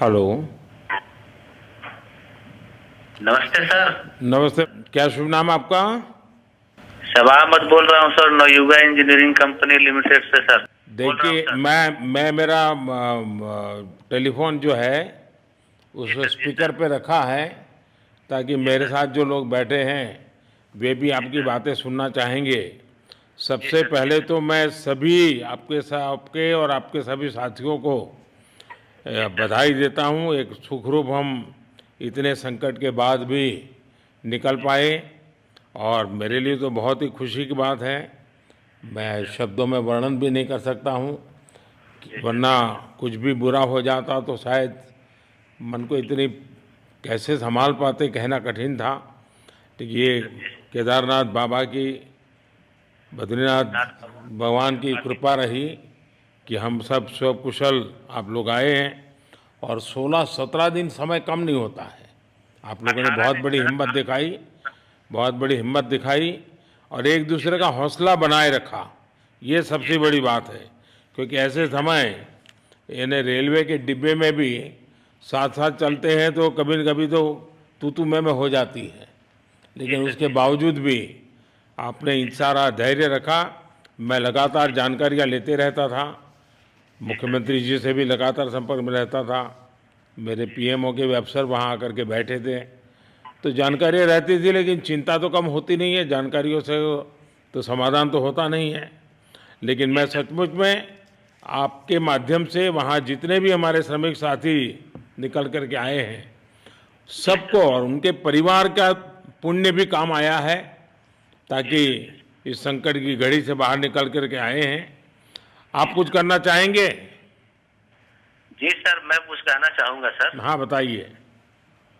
Hello. नमस्ते sir. नमस्ते। क्या शुभ नाम आपका? शबा अहमद बोल रहा हूँ sir, Navayuga engineering company limited से सर बोल रहा हूँ देखिए, सर। मैं मेरा टेलीफोन जो है जी उस सर, जी स्पीकर सर, पे रखा है ताकि जी मेरे सर, साथ जो लोग बैठे हैं वे भी जी आपकी सर, बातें सुनना चाहेंगे। जी सबसे सर, जी पहले सर। तो मैं सभी आपके और आपके सभी साथियों को जी सर, बधाई देता हूँ। एक सुखरूप हम इतने संकट के बाद भी निकल जी सर, पाए और जी मेरे लिए तो बहुत ही खुशी की बात है। मैं सर, शब्दों में वर्णन भी नहीं कर सकता हूँ, जी सर, वरना कुछ भी बुरा हो जाता तो शायद मन को इतनी कैसे संभाल पाते कहना कठिन था। तो जी ये सर, जी केदारनाथ बाबा की, बद्रीनाथ नाथ बाबा भगवान की कृपा की। कृपा रही कि हम सब सकुशल आप लोग आए हैं। और 16-17 दिन समय कम नहीं होता है। आप लोगों ने 18 बहुत दिन बड़ी सर। हिम्मत दिखाई, बहुत बड़ी हिम्मत दिखाई और एक जी दूसरे का सर, हौसला बनाए रखा। ये जी सबसे सर, बड़ी बात है, क्योंकि जी ऐसे सर, समय यानी रेलवे के डिब्बे में भी साथ साथ जी चलते हैं तो कभी न कभी तो तू मैं हो जाती है, जी लेकिन सर, उसके जी सर, बावजूद भी आपने जी सर, सारा धैर्य रखा। मैं लगातार जी जानकारियाँ लेते रहता था, जी सर, जी मुख्यमंत्री जी से भी लगातार संपर्क में रहता था, मेरे जी सर, पीएमओ के भी अफसर वहाँ आकर के बैठे थे। तो जानकारियाँ रहती थी, लेकिन चिंता तो कम होती नहीं है, जानकारियों से तो समाधान तो होता नहीं है। लेकिन जी मैं सर, सचमुच में आपके माध्यम से वहाँ जितने भी हमारे श्रमिक साथी निकल कर के आए हैं, जी सबको सर, और उनके परिवार का पुण्य भी काम आया है, जी ताकि सर, जी सर। इस संकट की घड़ी से बाहर निकल कर के आए हैं। आप जी कुछ सर, करना चाहेंगे? जी सर, मैं कुछ कहना चाहूँगा सर। हाँ, बताइए।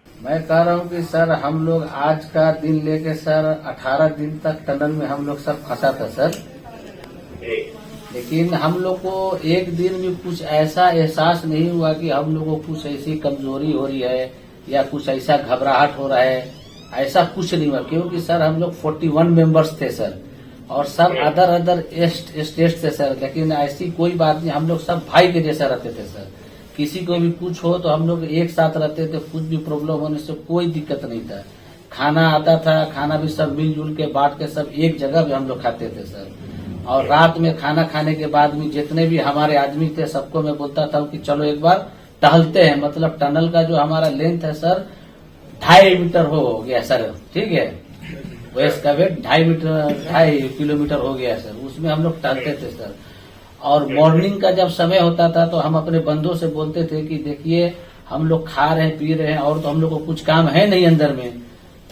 मैं कह रहा हूँ कि सर हम लोग आज का दिन लेके सर 18 दिन तक टनल में हम लोग सब फंसा था सर। जी लेकिन हम लोग को एक दिन भी कुछ ऐसा एहसास नहीं हुआ कि हम लोग को कुछ ऐसी कमजोरी हो रही है या कुछ ऐसा घबराहट हो रहा है। ऐसा कुछ नहीं हुआ, क्योंकि सर हम लोग 41 मेंबर्स थे सर, और सब अदर अदर स्टेट थे सर। लेकिन ऐसी कोई बात नहीं, हम लोग सब भाई के जैसा रहते थे सर। किसी को भी कुछ हो तो हम लोग एक साथ रहते थे, कुछ भी प्रॉब्लम होने से कोई दिक्कत नहीं था। खाना आता था, खाना भी सब मिलजुल के बांट के सब एक जगह भी हम लोग खाते थे सर। और रात में खाना खाने के बाद भी जितने भी हमारे आदमी थे सबको मैं बोलता था कि चलो एक बार टहलते हैं। मतलब टनल का जो हमारा लेंथ है सर 2.5 मीटर हो गया सर, ठीक है। वेस्ट का वेट 2.5 किलोमीटर हो गया सर। उसमें हम लोग टहलते थे सर। और मॉर्निंग का जब समय होता था तो हम अपने बंदों से बोलते थे कि देखिए हम लोग खा रहे हैं पी रहे हैं और तो हम लोग को कुछ काम है नहीं अंदर में,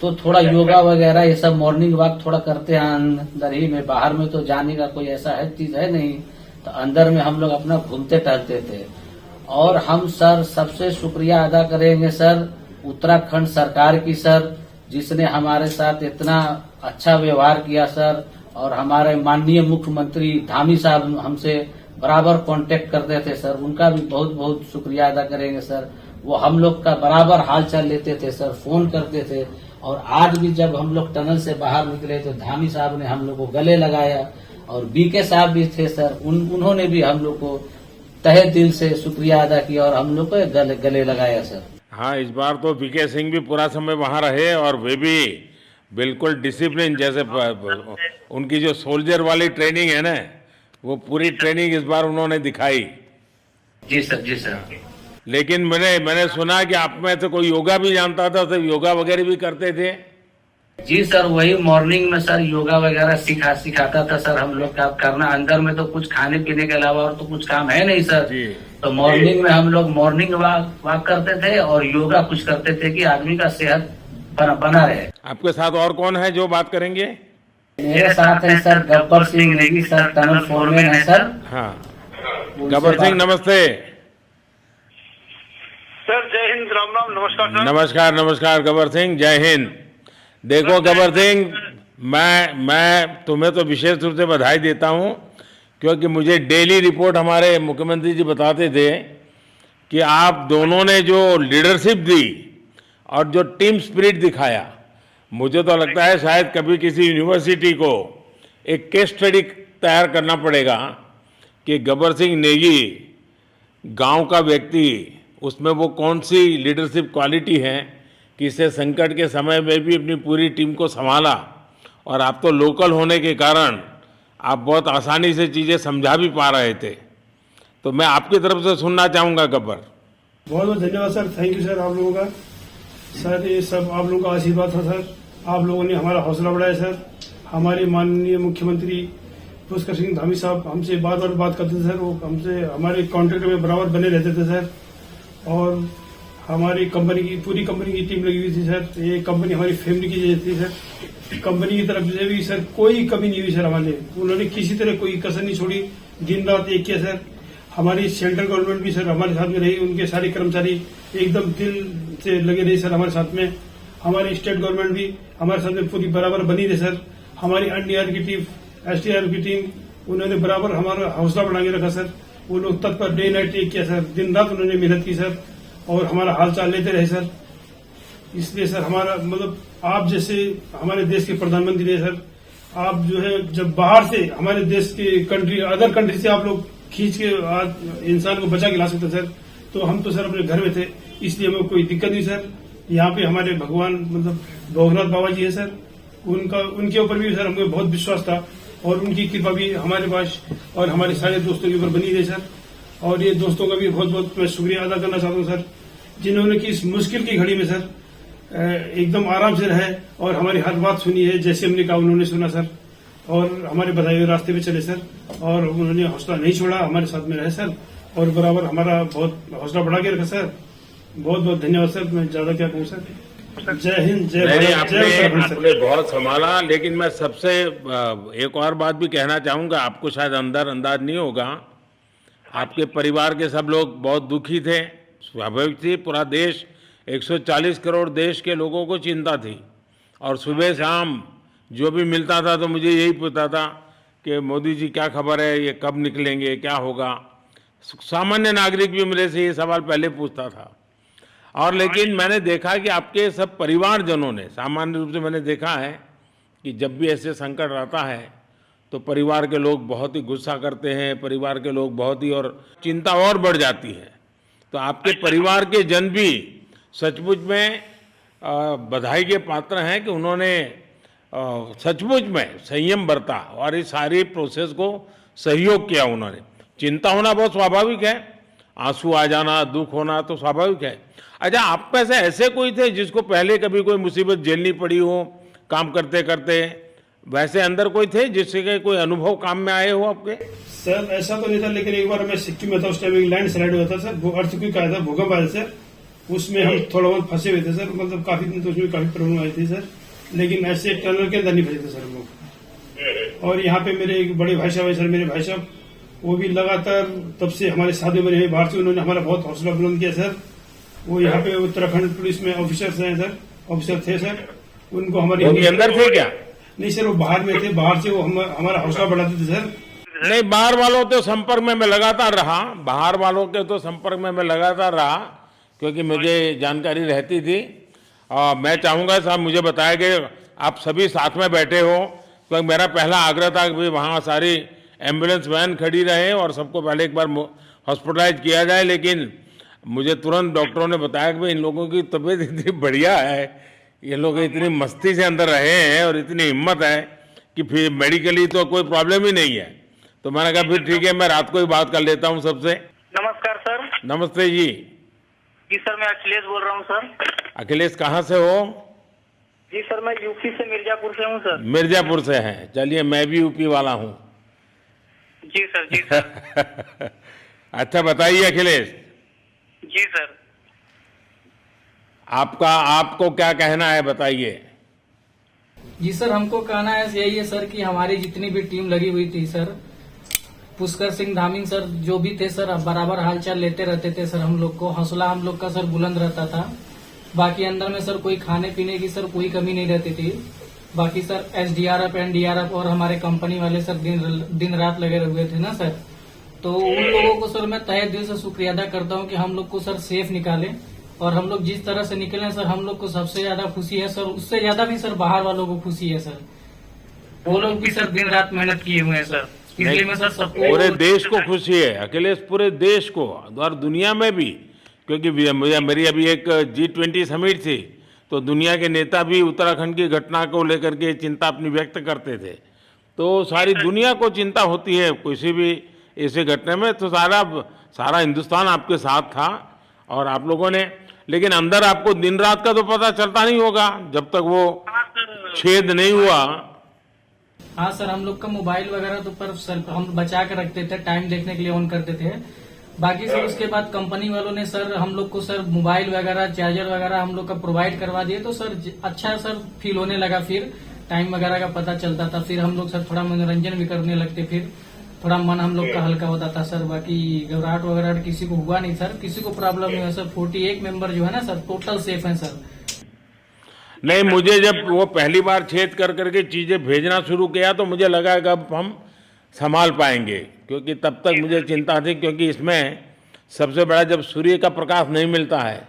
तो थोड़ा योगा वगैरह ये सब मॉर्निंग वॉक थोड़ा करते हैं अंदर ही में। बाहर में तो जाने का कोई ऐसा है चीज है नहीं, तो अंदर में हम लोग अपना घूमते टहलते थे। और हम सर सबसे शुक्रिया अदा करेंगे सर उत्तराखंड सरकार की सर, जिसने हमारे साथ इतना अच्छा व्यवहार किया सर। और हमारे माननीय मुख्यमंत्री धामी साहब हमसे बराबर कांटेक्ट करते थे सर, उनका भी बहुत बहुत शुक्रिया अदा करेंगे सर। वो हम लोग का बराबर हाल चाल लेते थे सर, फोन करते थे। और आज भी जब हम लोग टनल से बाहर निकले तो धामी साहब ने हम लोग को गले लगाया, और बीके साहब भी थे सर, उन्होंने भी हम लोग को तहे दिल से शुक्रिया अदा किया और हम लोग को गले लगाया सर। हाँ, इस बार तो वीके सिंह भी पूरा समय वहाँ रहे और वे भी बिल्कुल डिसिप्लिन, जैसे उनकी जो सोल्जर वाली ट्रेनिंग है ना, वो पूरी जी सर, ट्रेनिंग इस बार उन्होंने दिखाई। जी सर, जी सर, लेकिन मैंने सुना कि आप में तो कोई योगा भी जानता था, तो योगा वगैरह भी करते थे। जी सर, वही मॉर्निंग में सर योगा वगैरह सिखाता था सर हम लोग का करना। अंदर में तो कुछ खाने पीने के अलावा और तो कुछ काम है नहीं सर। जी। तो मॉर्निंग में हम लोग मॉर्निंग वॉक करते थे और योगा कुछ करते थे कि आदमी का सेहत बना रहे। आपके साथ और कौन है जो बात करेंगे? मेरे साथ है sir Gabbar Singh Negi sir, tunnel foreman है सर। हाँ, उनसे गब्बर सिंह बात- नमस्ते। सर जय हिंद, राम राम, नमस्कार सर। नमस्कार नमस्कार गब्बर सिंह, जय हिंद। देखो गब्बर सिंह, मैं तुम्हें तो विशेष रूप से बधाई देता हूँ, क्योंकि मुझे डेली रिपोर्ट हमारे मुख्यमंत्री जी बताते थे कि आप दोनों ने जो लीडरशिप दी और जो टीम स्पिरिट दिखाया, मुझे तो लगता है शायद कभी किसी यूनिवर्सिटी को एक केस स्टडी तैयार करना पड़ेगा कि गब्बर सिंह नेगी गांव का व्यक्ति उसमें वो कौन सी लीडरशिप क्वालिटी है कि इससे संकट के समय में भी अपनी पूरी टीम को संभाला, और आप तो लोकल होने के कारण आप बहुत आसानी से चीज़ें समझा भी पा रहे थे। तो मैं आपकी तरफ से सुनना चाहूँगा गब्बर। बहुत बहुत धन्यवाद सर, थैंक यू सर आप लोगों का। सर ये सब आप लोगों का आशीर्वाद था सर, आप लोगों ने हमारा हौसला बढ़ाया सर। हमारे माननीय मुख्यमंत्री पुष्कर सिंह धामी साहब हमसे बात करते थे सर, वो हमसे हमारे कॉन्ट्रैक्ट में बराबर बने रहते थे सर। और हमारी कंपनी की पूरी कंपनी की टीम लगी हुई थी सर, ये कंपनी हमारी फैमिली की जैसी थी सर। कंपनी की तरफ से भी सर कोई कमी नहीं हुई सर हमारे, उन्होंने किसी तरह कोई कसर नहीं छोड़ी, दिन रात एक किया सर। हमारी सेंट्रल गवर्नमेंट भी सर हमारे साथ में रही, उनके सारे कर्मचारी एकदम दिल से लगे रहे सर हमारे साथ में। हमारी स्टेट गवर्नमेंट भी हमारे साथ में पूरी बराबर बनी रही सर। हमारी एनडीआर की टीम, एसडीआर की टीम, उन्होंने बराबर हमारा हौसला बढ़ा के रखा सर। वो लोग तत्पर डे नाइट एक किया सर, दिन रात उन्होंने मेहनत की सर और हमारा हाल चाल लेते रहे सर। इसलिए सर हमारा मतलब आप जैसे हमारे देश के प्रधानमंत्री रहे सर, आप जो है जब बाहर से हमारे देश के कंट्री अदर कंट्री से आप लोग खींच के इंसान को बचा के ला सकते सर, तो हम तो सर अपने घर में थे, इसलिए हमें कोई दिक्कत नहीं सर। यहाँ पे हमारे भगवान मतलब भोगनाथ बाबा जी है सर, उनके ऊपर भी सर हमें बहुत विश्वास था और उनकी कृपा भी हमारे पास और हमारे सारे दोस्तों के ऊपर बनी रही सर। और ये दोस्तों का भी बहुत बहुत मैं शुक्रिया अदा करना चाहता हूँ सर, जिन्होंने कि इस मुश्किल की घड़ी में सर एकदम आराम से रहे और हमारी हर बात सुनी है, जैसे हमने कहा उन्होंने सुना सर और हमारे बताए हुए रास्ते पे चले सर। और उन्होंने हौसला नहीं छोड़ा, हमारे साथ में रहे सर और बराबर हमारा बहुत हौसला बढ़ा के रखा सर। बहुत बहुत धन्यवाद सर, मैं ज्यादा क्या कहूँ सर। जय हिंद, जय भारत, जय उत्तराखंड सर। आपने बहुत संभाला, लेकिन मैं सबसे एक और बात भी कहना चाहूँगा, आपको शायद अंदाज नहीं होगा, आपके परिवार के सब लोग बहुत दुखी थे, स्वाभाविक थी। पूरा देश 140 करोड़ देश के लोगों को चिंता थी और सुबह शाम जो भी मिलता था तो मुझे यही पूछता था कि मोदी जी क्या खबर है, ये कब निकलेंगे, क्या होगा। सामान्य नागरिक भी मेरे से ये सवाल पहले पूछता था। और लेकिन मैंने देखा कि आपके सब परिवारजनों ने, सामान्य रूप से मैंने देखा है कि जब भी ऐसे संकट आता है तो परिवार के लोग बहुत ही गुस्सा करते हैं, परिवार के लोग बहुत ही और चिंता और बढ़ जाती है। तो आपके परिवार के जन भी सचमुच में बधाई के पात्र हैं कि उन्होंने सचमुच में संयम बरता और इस सारी प्रोसेस को सहयोग किया उन्होंने। चिंता होना बहुत स्वाभाविक है, आंसू आ जाना, दुख होना तो स्वाभाविक है। अच्छा, आप में से ऐसे कोई थे जिसको पहले कभी कोई मुसीबत झेलनी पड़ी हो काम करते करते? वैसे अंदर कोई थे जिससे कोई अनुभव काम में आए हो आपके? सर ऐसा तो नहीं था, लेकिन एक बार मैं सिक्किम में था, उस टाइम एक लैंड स्लाइड हुआ था सर, वो अर्थक्वेक आया था, भूकंप आया सर, उसमें हम थोड़ा बहुत फंसे हुए थे सर, मतलब काफी दिन तो उसमें काफी प्रॉब्लम आई थी सर, लेकिन ऐसे टनल के अंदर नहीं फंसे थे सर हम लोग। और यहाँ पे मेरे एक बड़े भाई साहब है सर, मेरे भाई साहब वो भी लगातार तब से हमारे साथ में रहे बाहर से, उन्होंने हमारा बहुत हौसला बुलंद किया सर। वो यहाँ पे उत्तराखंड पुलिस में ऑफिसर्स हैं सर, ऑफिसर थे सर, उनको हमारे अंदर थे क्या? नहीं सर, वो बाहर में थे, बाहर से वो हमारा हौसला बढ़ाते थे सर। नहीं, बाहर वालों के संपर्क में मैं लगातार रहा, बाहर वालों के तो संपर्क में मैं लगातार रहा क्योंकि मुझे जानकारी रहती थी। और मैं चाहूँगा साहब, मुझे बताया कि आप सभी साथ में बैठे हो, क्योंकि मेरा पहला आग्रह था कि वहाँ सारी एम्बुलेंस वैन खड़ी रहे और सबको पहले एक बार हॉस्पिटलाइज किया जाए। लेकिन मुझे तुरंत डॉक्टरों ने बताया कि भाई इन लोगों की तबीयत इतनी बढ़िया है, ये लोग इतनी मस्ती से अंदर रहे हैं और इतनी हिम्मत है कि फिर मेडिकली तो कोई प्रॉब्लम ही नहीं है। तो मैंने कहा फिर ठीक है, मैं रात को ही बात कर लेता हूँ सबसे। नमस्कार सर। नमस्ते जी। जी सर, मैं अखिलेश बोल रहा हूँ सर। अखिलेश कहाँ से हो? जी सर, मैं यूपी से मिर्जापुर से हूँ सर। मिर्जापुर से हैं, चलिए मैं भी यूपी वाला हूँ। जी सर, जी सर। अच्छा बताइए अखिलेश, जी सर। आपको क्या कहना है, बताइए। जी सर, हमको कहना है यही है सर कि हमारी जितनी भी टीम लगी हुई थी सर, पुष्कर सिंह धामी सर जो भी थे सर, बराबर हालचाल लेते रहते थे सर। हम लोग को हौसला हम लोग का सर बुलंद रहता था। बाकी अंदर में सर कोई खाने पीने की सर कोई कमी नहीं रहती थी। बाकी सर एसडीआरएफ, एनडीआरएफ और हमारे कंपनी वाले सर दिन रात लगे हुए थे ना सर। तो उन लोगों को सर मैं तहे दिल से शुक्रिया अदा करता हूँ कि हम लोग को सर सेफ निकाले। और हम लोग जिस तरह से निकले सर, हम लोग को सबसे ज्यादा खुशी है सर, उससे ज्यादा भी सर बाहर वालों को खुशी है सर। वो लोग भी सर दिन रात मेहनत किए हुए हैं सर, इसलिए मैं सर सबको, पूरे देश को खुशी है अखिलेश, पूरे देश को और दुनिया में भी क्योंकि मेरी अभी एक G20 समिट थी, तो दुनिया के नेता भी उत्तराखंड की घटना को लेकर के चिंता अपनी व्यक्त करते थे। तो सारी दुनिया को चिंता होती है किसी भी ऐसे घटना में, तो सारा हिंदुस्तान आपके साथ था और आप लोगों ने, लेकिन अंदर आपको दिन रात का तो पता चलता नहीं होगा जब तक वो छेद नहीं हुआ। हाँ सर, हम लोग का मोबाइल वगैरह तो पर सर हम बचा के रखते थे, टाइम देखने के लिए ऑन करते थे। बाकी सर उसके बाद कंपनी वालों ने सर हम लोग को सर मोबाइल वगैरह, चार्जर वगैरह हम लोग का प्रोवाइड करवा दिए, तो सर अच्छा सर फील होने लगा। फिर टाइम वगैरह का पता चलता था, फिर हम लोग सर थोड़ा मनोरंजन भी करने लगते, फिर थोड़ा मन हम लोग का हल्का होता था सर। बाकी घबराहट वगैरह किसी को हुआ नहीं सर, किसी को प्रॉब्लम नहीं है सर। 41 मेंबर जो है ना सर, टोटल सेफ हैं सर। नहीं, मुझे जब वो पहली बार छेद कर करके चीज़ें भेजना शुरू किया तो मुझे लगा कि अब हम संभाल पाएंगे, क्योंकि तब तक मुझे चिंता थी, क्योंकि इसमें सबसे बड़ा जब सूर्य का प्रकाश नहीं मिलता है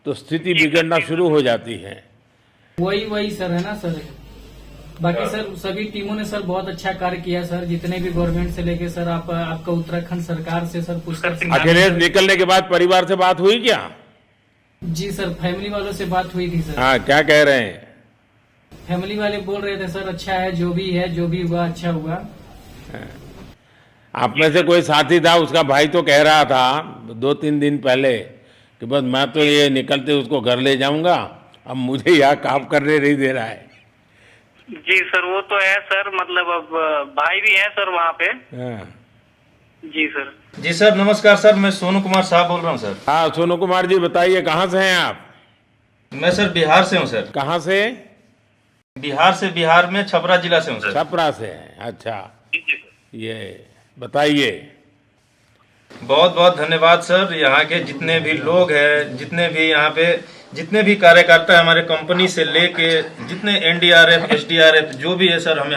तो स्थिति बिगड़ना शुरू हो जाती है। वही सर है ना सर। बाकी सर सभी टीमों ने सर बहुत अच्छा कार्य किया सर, जितने भी गवर्नमेंट से लेके सर आपका उत्तराखंड सरकार से सर पुष्कर सिंह। अखिलेश निकलने के बाद परिवार से बात हुई क्या? जी सर, फैमिली वालों से बात हुई थी सर। हाँ, क्या कह रहे हैं? फैमिली वाले बोल रहे थे सर अच्छा है, जो भी हुआ अच्छा हुआ। आप में से कोई साथी था, उसका भाई तो कह रहा था 2-3 दिन पहले कि बस मैं तो ये निकलते उसको घर ले जाऊंगा, अब मुझे यहाँ काम करने नहीं दे रहा है। जी सर, वो तो है सर, मतलब अब भाई भी है सर वहाँ पे। हाँ। जी सर। जी सर, नमस्कार सर, मैं सोनू कुमार साहब बोल रहा हूँ सर। हाँ, सोनू कुमार जी बताइए, कहाँ से हैं आप? मैं सर बिहार से हूँ सर। कहाँ से? बिहार में छपरा जिला से हूँ सर। छपरा से हैं, अच्छा। ये बताइए। बहुत बहुत धन्यवाद सर। यहाँ के जितने भी लोग हैं, जितने भी यहाँ पे जितने भी कार्यकर्ता हैं, हमारे कंपनी से लेके जितने NDRF, SDRF जो भी है सर, हमें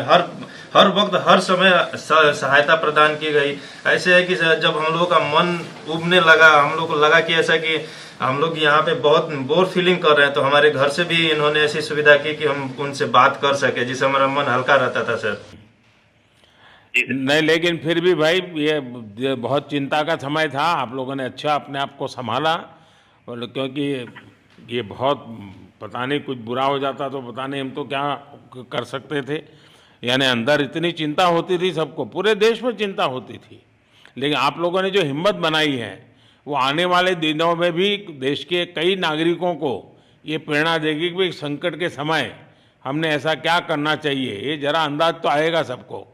हर वक्त हर समय सहायता प्रदान की गई। ऐसे है कि सर जब हम लोगों का मन उबने लगा, हम लोग को लगा कि ऐसा कि हम लोग यहाँ पे बहुत बोर फीलिंग कर रहे हैं, तो हमारे घर से भी इन्होंने ऐसी सुविधा की कि हम उनसे बात कर सके, जिससे हमारा मन हल्का रहता था सर। नहीं, लेकिन फिर भी भाई ये बहुत चिंता का समय था, आप लोगों ने अच्छा अपने आप को संभाला, और क्योंकि ये बहुत पता नहीं कुछ बुरा हो जाता तो पता नहीं हम तो क्या कर सकते थे। यानी अंदर इतनी चिंता होती थी, सबको, पूरे देश में चिंता होती थी, लेकिन आप लोगों ने जो हिम्मत बनाई है वो आने वाले दिनों में भी देश के कई नागरिकों को ये प्रेरणा देगी कि संकट के समय हमने ऐसा क्या करना चाहिए। ये जरा अंदाज तो आएगा सबको।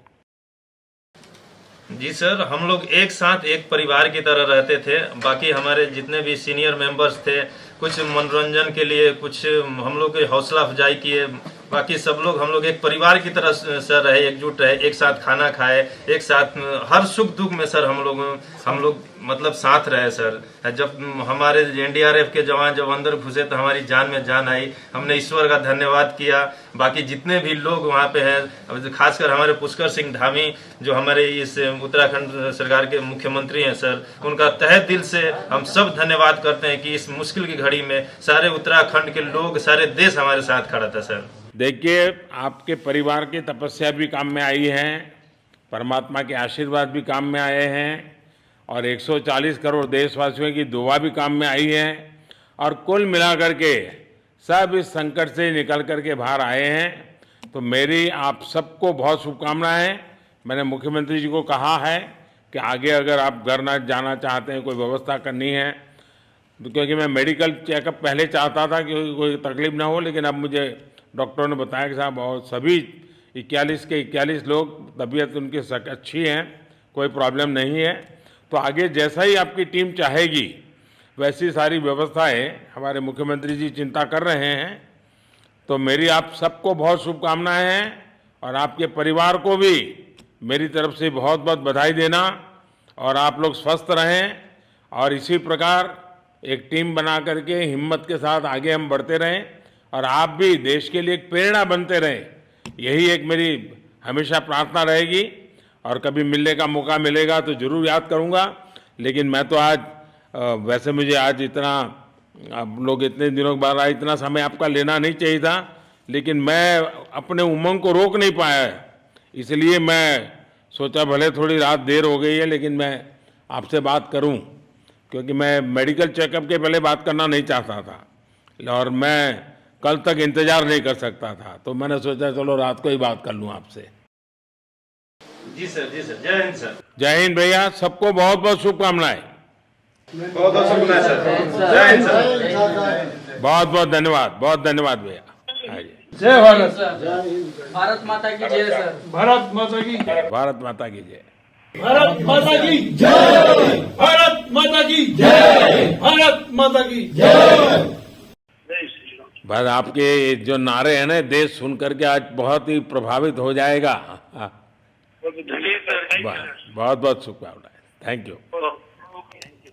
जी सर, हम लोग एक साथ एक परिवार की तरह रहते थे। बाकी हमारे जितने भी सीनियर मेंबर्स थे, कुछ मनोरंजन के लिए, कुछ हम लोग की हौसला अफजाई किए। बाकी सब लोग हम लोग एक परिवार की तरह सर रहे, एकजुट रहे, एक साथ खाना खाए, एक साथ हर सुख दुख में सर हम लोग मतलब साथ रहे सर। जब हमारे NDRF के जवान जब अंदर घुसे तो हमारी जान में जान आई, हमने ईश्वर का धन्यवाद किया। बाकी जितने भी लोग वहाँ पे हैं, खासकर हमारे पुष्कर सिंह धामी जो हमारे इस उत्तराखंड सरकार के मुख्यमंत्री हैं सर, उनका तहे दिल से हम सब धन्यवाद करते हैं कि इस मुश्किल की घड़ी में सारे उत्तराखंड के लोग, सारे देश हमारे साथ खड़ा था सर। देखिए, आपके परिवार की तपस्या भी काम में आई है, परमात्मा के आशीर्वाद भी काम में आए हैं, और 140 करोड़ देशवासियों की दुआ भी काम में आई है, और कुल मिलाकर के सब इस संकट से निकल कर के बाहर आए हैं। तो मेरी आप सबको बहुत शुभकामनाएं। मैंने मुख्यमंत्री जी को कहा है कि आगे अगर आप घर न जाना चाहते हैं, कोई व्यवस्था करनी है, तो क्योंकि मैं मेडिकल चेकअप पहले चाहता था कि कोई तकलीफ ना हो, लेकिन अब मुझे डॉक्टरों ने बताया कि साहब और सभी 41 के 41 लोग तबीयत उनकी अच्छी है, कोई प्रॉब्लम नहीं है। तो आगे जैसा ही आपकी टीम चाहेगी वैसी सारी व्यवस्थाएं हमारे मुख्यमंत्री जी चिंता कर रहे हैं। तो मेरी आप सबको बहुत शुभकामनाएं हैं, और आपके परिवार को भी मेरी तरफ से बहुत बहुत बधाई देना, और आप लोग स्वस्थ रहें, और इसी प्रकार एक टीम बना करके हिम्मत के साथ आगे हम बढ़ते रहें, और आप भी देश के लिए एक प्रेरणा बनते रहें। यही एक मेरी हमेशा प्रार्थना रहेगी, और कभी मिलने का मौका मिलेगा तो ज़रूर याद करूँगा। लेकिन मैं तो आज वैसे मुझे आज इतना, आप लोग इतने दिनों के बाद आए, इतना समय आपका लेना नहीं चाहिए था, लेकिन मैं अपने उमंग को रोक नहीं पाया, इसलिए मैं सोचा भले थोड़ी रात देर हो गई है लेकिन मैं आपसे बात करूं, क्योंकि मैं मेडिकल चेकअप के पहले बात करना नहीं चाहता था और मैं कल तक इंतजार नहीं कर सकता था, तो मैंने सोचा चलो रात को ही बात कर लूं आपसे। जी सर, जय हिंद सर। जय हिंद भैया, सबको बहुत बहुत शुभकामनाएं। बहुत बहुत शुभकामनाएं सर। जय हिंद सर। बहुत बहुत धन्यवाद भैया। हाँ जी। जय भारत। भारत माता की जय सर। भारत माता की भारत माता की जय। भारत माता की जय। भारत माता की जय। भारत माता की जय। बस आपके जो नारे हैं ना, देश सुन करके आज बहुत ही प्रभावित हो जाएगा। बहुत बहुत शुभकामनाएं। Thank you.